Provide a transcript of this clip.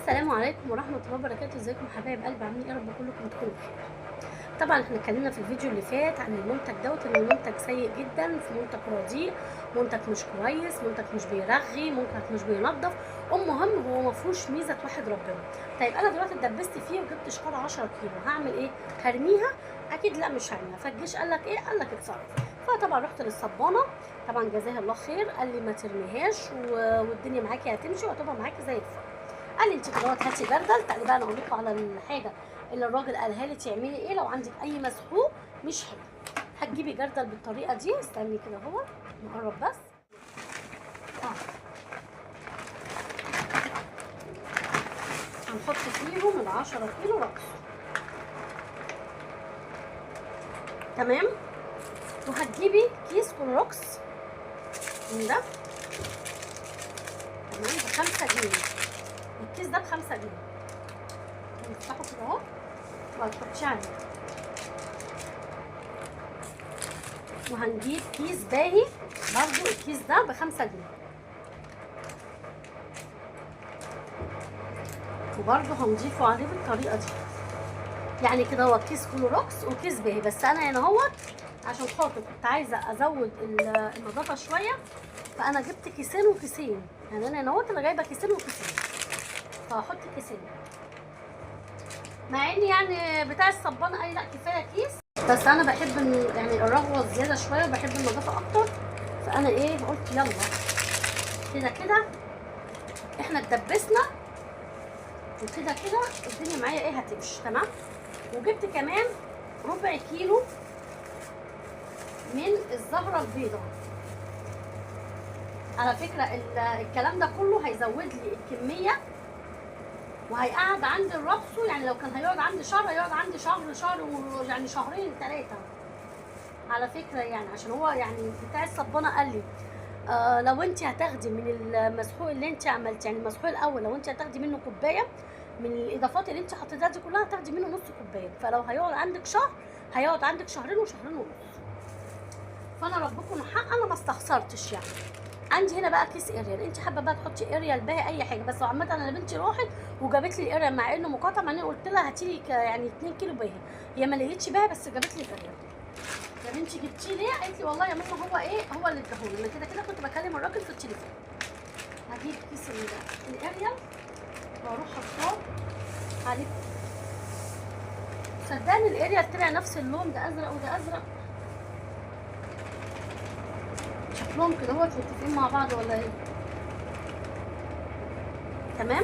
السلام عليكم ورحمه الله وبركاته. ازيكم حبايب قلبي؟ عاملين ايه؟ رب كلكم تكونوا بخير. طبعا احنا اتكلمنا في الفيديو اللي فات عن المنتج دوت، ان المنتج سيء جدا، في منتج رديء، منتج مش كويس، منتج مش بيرغي، منتج مش بينظف. المهم هو ما فيهوش ميزه واحد ربنا. طيب انا دلوقتي اتدبست فيه وجبت شكاره 10 كيلو، هعمل ايه؟ هرميها؟ اكيد لا، مش هرميها. فالجيش قال لك ايه؟ قال لك اتصرف. فطبعا رحت للصبانه، طبعا جزاها الله خير، قال لي ما ترميهاش والدنيا معاكي هتمشي وهتبقى معاكي زي الفل. قال لي انت دلوقتي هاتي جردل. تعالي بقى انا اقول لكم على الحاجه اللي الراجل قالها لي تعملي ايه لو عندك اي مسحوق مش حلو. هتجيبي جردل بالطريقه دي. استني كده اهو نقرب بس. هنحط فيهم ال10 كيلو رقص، تمام. وهتجيبي كيس كلوروكس من ده، تمام، ب5 جنيه. الكيس ده ب5 جنيه. هنفتحه كده اهو وهتحطيه عليه. وهنجيب كيس باهي برضو، الكيس ده ب5 جنيه، وبرضو هنضيفه عليه بالطريقه دي. يعني كده هو كيس كلوروكس وكيس باهي. بس انا هنا اهوت عشان خاطر كنت عايزه ازود النظافه شويه، فانا جبت كيسين وكيسين. يعني انا هنا اهوت انا جايبه كيسين وكيسين، فهحط كيسين. مع اني يعني بتاع الصبانه قال لي لا كفايه كيس، بس انا بحب يعني الرغوه زياده شويه وبحب النظافه اكتر. فانا ايه قلت يلا كده كده احنا اتدبسنا، وكده كده الدنيا معايا ايه هتمشي تمام. وجبت كمان ربع كيلو من الزهره البيضاء. على فكره الكلام ده كله هيزود لي الكميه وهيقعد عندي الربصه. يعني لو كان هيقعد عندي شهر هيقعد عندي شهر يعني شهرين 3 على فكره. يعني عشان هو يعني بتاع الصبانه قال لي لو انت هتاخدي من المسحوق اللي انت عملتي، يعني المسحوق الاول لو انت هتاخدي منه كوبايه من الاضافات اللي انت حطيتيها دي كلها، هتاخدي منه نص كوبايه. فلو هيقعد عندك شهر هيقعد عندك شهرين وشهرين ونص. فانا ربكم حق انا ما استخسرتش. يعني عندي هنا بقى كيس اريال، انت حابه بقى تحطي اريال باقي اي حاجه. بس عامه انا بنتي راحت وجابت لي اريال مع انه مقاطع، مع اني قلت لها هاتي لي يعني 2 كيلو باقي. هي ما لقيتش باقي بس جابت لي الاريال. يا بنتي جبتيه ليه؟ قالت لي والله يا ماما هو ايه، هو اللي اداهولي. انا كده كده كنت بكلم الراجل في التليفون. هجيب كيس الاريال واروح حطاه عليه. صدقني الاريال طلع نفس اللون، ده ازرق وده ازرق، شكلهم كده هو متفقين مع بعض ولا ايه؟ تمام.